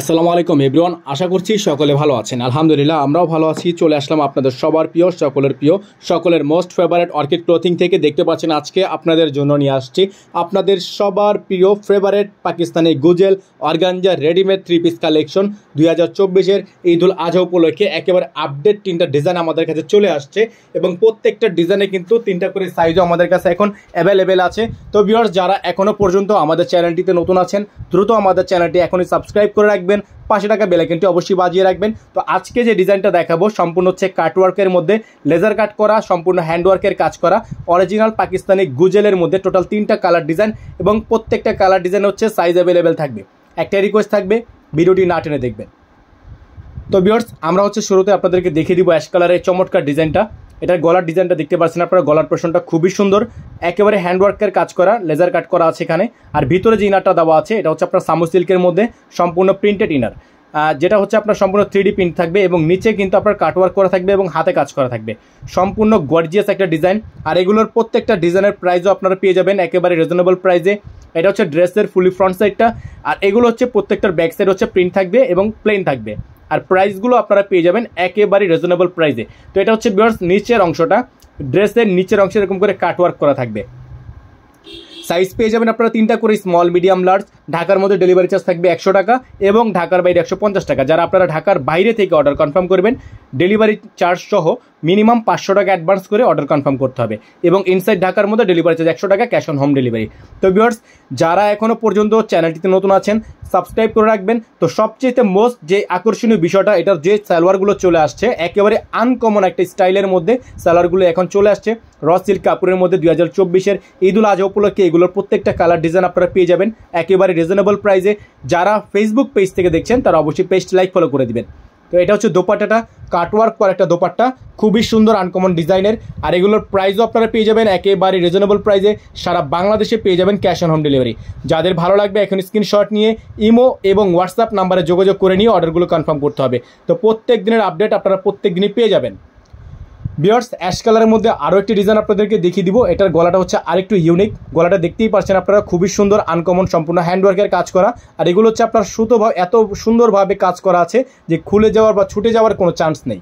আসসালামু আলাইকুম এভরিওয়ান, আশা করছি সকলে ভালো আছেন। আলহামদুলিল্লাহ আমরাও ভালো আছি। চলে আসলাম আপনাদের সবার প্রিয়, সকলের প্রিয়, সকলের মোস্ট ফেভারিট অর্কিড ক্লোথিং থেকে। দেখতে পাচ্ছেন আজকে আপনাদের জন্য নিয়ে আসছি আপনাদের সবার প্রিয় ফেভারিট পাকিস্তানি গুজেল অর্গানজা রেডিমেড 3 পিস কালেকশন 2024-এর ঈদুল আজহা উপলক্ষে একেবারে আপডেট 3টা ডিজাইন আমাদের কাছে চলে আসছে এবং প্রত্যেকটা ডিজাইনে কিন্তু 3টা করে সাইজও আমাদের কাছে এখন অ্যাভেলেবেল আছে। তো ভিউয়ার্স, যারা এখনও পর্যন্ত আমাদের চ্যানেলটিতে নতুন আছেন, দ্রুত আমাদের চ্যানেলটি এখনই সাবস্ক্রাইব করে রাখবেন, পাশে টাকা বেল আইকনটি অবশ্যই বাজিয়ে রাখবেন। তো আজকে যে ডিজাইনটা দেখাবো সম্পূর্ণ হচ্ছে কাটওয়ার্কের মধ্যে লেজার কাট করা, সম্পূর্ণ হ্যান্ডওয়ার্কের কাজ করা, অরিজিনাল পাকিস্তানি গুজেলের মধ্যে টোটাল 3টা কালার ডিজাইন এবং প্রত্যেকটা কালার ডিজাইন হচ্ছে সাইজ অ্যাভেলেবেল থাকবে। একটা রিকোয়েস্ট থাকবে, ভিডিওটি না টেনে দেখবেন। তো ভিউয়ার্স, আমরা হচ্ছে শুরুতে আপনাদেরকে দেখিয়ে দিব অ্যাশ কালারের চমৎকার ডিজাইনটা। এটার গলার ডিজাইনটা দেখতে পাচ্ছেন আপনারা, গলার পোর্শনটা খুবই সুন্দর, একেবারে হ্যান্ডওয়ার্কের কাজ করা, লেজার কাট করা আছে এখানে। আর ভিতরে যে ইনারটা দেওয়া আছে এটা হচ্ছে আপনার সামু সিল্কের মধ্যে সম্পূর্ণ প্রিন্টেড ইনার, যেটা হচ্ছে আপনার সম্পূর্ণ 3D প্রিন্ট থাকবে এবং নিচে কিন্তু আপনার কাটওয়ার্ক করা থাকবে এবং হাতে কাজ করা থাকবে। সম্পূর্ণ গর্জিয়াস একটা ডিজাইন। আর এগুলোর প্রত্যেকটা ডিজাইনের প্রাইসও আপনারা পেয়ে যাবেন একেবারে রিজনেবল প্রাইসে। এটা হচ্ছে ড্রেসের ফুলি ফ্রন্ট সাইডটা, আর এগুলো হচ্ছে প্রত্যেকটার ব্যাক সাইড হচ্ছে প্রিন্ট থাকবে এবং প্লেন থাকবে। আর প্রাইসগুলো আপনারা পেয়ে যাবেন একেবারে রিজনেবল প্রাইসে। তো এটা হচ্ছে ভিউয়ার্স নিচের অংশটা, ড্রেসের নিচের অংশে এরকম করে কাটওয়ার্ক করা থাকবে। সাইজ পেয়ে যাবেন আপনারা 3টা করে, স্মল, মিডিয়াম, লার্জ। ঢাকার মধ্যে ডেলিভারি চার্জ থাকবে 100 টাকা এবং ঢাকার বাইরে 150 টাকা। যারা আপনারা ঢাকার বাইরে থেকে অর্ডার কনফার্ম করবেন, ডেলিভারি চার্জ সহ মিনিমাম 500 টাকা অ্যাডভান্স করে অর্ডার কনফার্ম করতে হবে এবং ইনসাইড ঢাকার মধ্যে ডেলিভারি চার্জ 100 টাকা, ক্যাশ অন হোম ডেলিভারি। তো ভিউয়ার্স, যারা এখনও পর্যন্ত চ্যানেলটিতে নতুন আছেন সাবস্ক্রাইব করে রাখবেন। তো সবচেয়ে মোস্ট যে আকর্ষণীয় বিষয়টা, এটার যে সালোয়ারগুলো চলে আসছে একেবারে আনকমন একটা স্টাইলের মধ্যে সালোয়ারগুলো এখন চলে আসছে র সিল্ক কাপড়ের মধ্যে। 2024-এর ঈদুল আজহা উপলক্ষে এগুলোর প্রত্যেকটা কালার ডিজাইন আপনারা পেয়ে যাবেন একেবারে রিজনেবল প্রাইসে। যারা ফেসবুক পেজ থেকে দেখছেন তারা অবশ্যই পেজটি লাইক ফলো করে দিবেন। তো এটা হচ্ছে দোপাট্টাটা, কাটওয়ার্ক করা একটা দোপাট্টা, খুবই সুন্দর আনকমন ডিজাইনের। আর এগুলোর প্রাইসও আপনারা পেয়ে যাবেন একেবারে রিজনেবল প্রাইসে। সারা বাংলাদেশে পেয়ে যাবেন ক্যাশ অন হোম ডেলিভারি। যাদের ভালো লাগবে এখন স্ক্রিনশট নিয়ে ইমো এবং হোয়াটসঅ্যাপ নাম্বারে যোগাযোগ করে নিয়ে অর্ডারগুলো কনফার্ম করতে হবে। তো প্রত্যেক দিনের আপডেট আপনারা প্রত্যেক দিনই পেয়ে যাবেন। ভিউয়ার্স, অ্যাশ কালারের মধ্যে আরও একটি ডিজাইন আপনাদেরকে দেখিয়ে দিব। এটার গলাটা হচ্ছে আরেকটু ইউনিক। গলাটা দেখতেই পাচ্ছেন আপনারা, খুবই সুন্দর আনকমন, সম্পূর্ণ হ্যান্ডওয়ার্কের কাজ করা। আর এগুলো হচ্ছে আপনার সুতোভাবে এত সুন্দরভাবে কাজ করা আছে যে খুলে যাওয়ার বা ছুটে যাওয়ার কোনো চান্স নেই।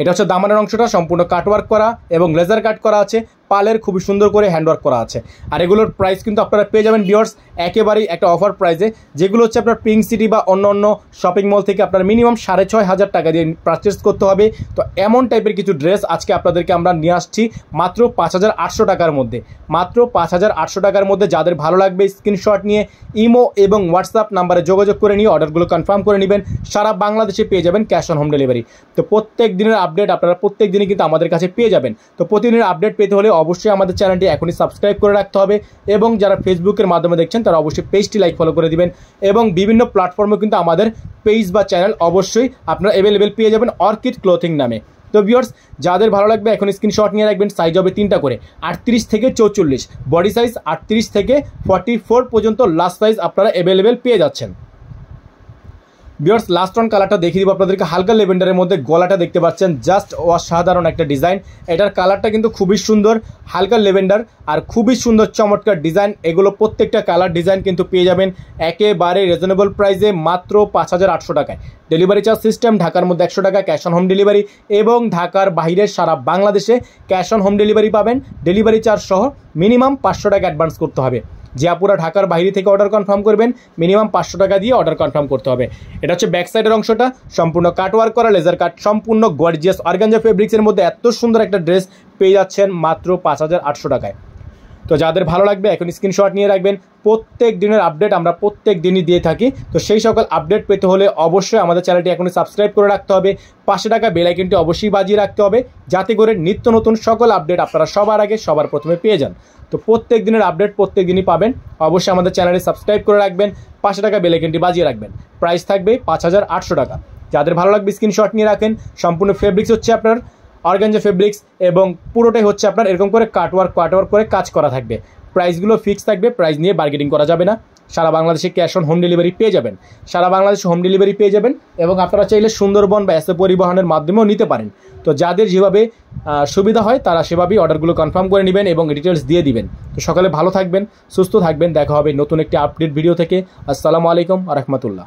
এটা হচ্ছে দামানের অংশটা সম্পূর্ণ কাটওয়ার্ক করা এবং লেজার কাট করা আছে, পালের খুবই সুন্দর করে হ্যান্ডওয়ার্ক করা আছে। আর এগুলোর প্রাইস কিন্তু আপনারা পেয়ে যাবেন ভিউয়ার্স একেবারেই একটা অফার প্রাইসে, যেগুলো হচ্ছে আপনার পিঙ্ক সিটি বা অন্য অন্য শপিং মল থেকে আপনার মিনিমাম 6,500 টাকা দিয়ে পারচেস করতে হবে। তো এমন টাইপের কিছু ড্রেস আজকে আপনাদেরকে আমরা নিয়ে আসছি মাত্র 5,800 টাকার মধ্যে। মাত্র 5,800 টাকার মধ্যে। যাদের ভালো লাগবে স্ক্রিনশট নিয়ে ইমো এবং হোয়াটসঅ্যাপ নাম্বারে যোগাযোগ করে নিয়ে অর্ডারগুলো কনফার্ম করে নেবেন। সারা বাংলাদেশে পেয়ে যাবেন ক্যাশ অন হোম ডেলিভারি। তো প্রত্যেক দিনের আপডেট আপনারা প্রত্যেক দিনই কিন্তু আমাদের কাছে পেয়ে যাবেন। তো প্রতিদিনের আপডেট পেতে হলে অবশ্যই আমাদের চ্যানেলটি এখনই সাবস্ক্রাইব করে রাখতে হবে এবং যারা ফেসবুকের মাধ্যমে দেখছেন তারা অবশ্যই পেজটি লাইক ফলো করে দিবেন এবং বিভিন্ন প্ল্যাটফর্মে কিন্তু আমাদের পেজ বা চ্যানেল অবশ্যই আপনারা অ্যাভেলেবেল পেয়ে যাবেন অর্কিড ক্লোথিং নামে। তো ভিউয়ার্স, যাদের ভালো লাগবে এখন স্ক্রিনশট নিয়ে রাখবেন। সাইজ হবে 3টা করে, 38 থেকে 44, বডি সাইজ 38 থেকে 44 পর্যন্ত লাস্ট সাইজ আপনারা অ্যাভেলেবেল পেয়ে যাচ্ছেন। ভিউয়ার্স, লাস্ট ওয়ান কালারটা দেখিয়ে দিব আপনাদেরকে, হালকা লেভেন্ডারের মধ্যে। গলাটা দেখতে পাচ্ছেন জাস্ট অসাধারণ একটা ডিজাইন। এটার কালারটা কিন্তু খুবই সুন্দর, হালকা লেভেন্ডার আর খুবই সুন্দর চমৎকার ডিজাইন। এগুলো প্রত্যেকটা কালার ডিজাইন কিন্তু পেয়ে যাবেন একেবারে রিজনেবল প্রাইসে মাত্র 5,800 টাকায়। ডেলিভারি চার্জ সিস্টেম ঢাকার মধ্যে 100 টাকা, ক্যাশ অন হোম ডেলিভারি এবং ঢাকার বাইরে সারা বাংলাদেশে ক্যাশ অন হোম ডেলিভারি পাবেন। ডেলিভারি চার্জ সহ মিনিমাম 500 টাকা অ্যাডভান্স করতে হবে। যে আপুরা ঢাকার বাইরে থেকে অর্ডার কনফার্ম করবেন মিনিমাম 500 টাকা দিয়ে অর্ডার কনফার্ম করতে হবে। এটা হচ্ছে ব্যাক সাইডের অংশটা, সম্পূর্ণ কাটওয়ার্ক করা, লেজার কাট, সম্পূর্ণ গর্জিয়াস অর্গানজা ফেব্রিক্সের মধ্যে এত সুন্দর একটা ড্রেস পেয়ে যাচ্ছেন মাত্র 5,800 টাকায়। তো যাদের ভালো লাগবে এখন স্ক্রিনশট নিয়ে রাখবেন। প্রত্যেক দিনের আপডেট আমরা প্রত্যেক দিনই দিয়ে থাকি। তো সেই সকল আপডেট পেতে হলে অবশ্যই আমাদের চ্যানেলটি এখনই সাবস্ক্রাইব করে রাখতে হবে, পাশে টাকা বেল আইকনটি অবশ্যই বাজিয়ে রাখতে হবে, যাতে করে নিত্য নতুন সকল আপডেট আপনারা সবার আগে সবার প্রথমে পেয়ে যান। তো প্রত্যেক দিনের আপডেট প্রত্যেক দিনই পাবেন। অবশ্যই আমাদের চ্যানেলে সাবস্ক্রাইব করে রাখবেন, পাশে টাকা বেল আইকনটি বাজিয়ে রাখবেন। প্রাইস থাকবে 5,800 টাকা। যাদের ভালো লাগবে স্ক্রিনশট নিয়ে রাখেন। সম্পূর্ণ ফেব্রিক্স হচ্ছে আপনার অর্গানজা ফেব্রিক্স এবং পুরোটাই হচ্ছে আপনার এরকম করে কাটওয়ার্ক করে কাজ করা থাকবে। প্রাইসগুলো ফিক্স থাকবে, প্রাইস নিয়ে বার্গেনিং করা যাবে না। সারা বাংলাদেশে ক্যাশ অন হোম ডেলিভারি পেয়ে যাবেন। সারা বাংলাদেশে হোম ডেলিভারি পেয়ে যাবেন এবং আপনারা চাইলে সুন্দরবন বা এসএ পরিবহনের মাধ্যমেও নিতে পারেন। তো যাদের যেভাবে সুবিধা হয় তারা সেভাবেই অর্ডারগুলো কনফার্ম করে নেবেন এবং ডিটেলস দিয়ে দিবেন। তো সকালে ভালো থাকবেন, সুস্থ থাকবেন। দেখা হবে নতুন একটি আপডেট ভিডিও থেকে। আসসালামু আলাইকুম ওয়া রাহমাতুল্লাহ।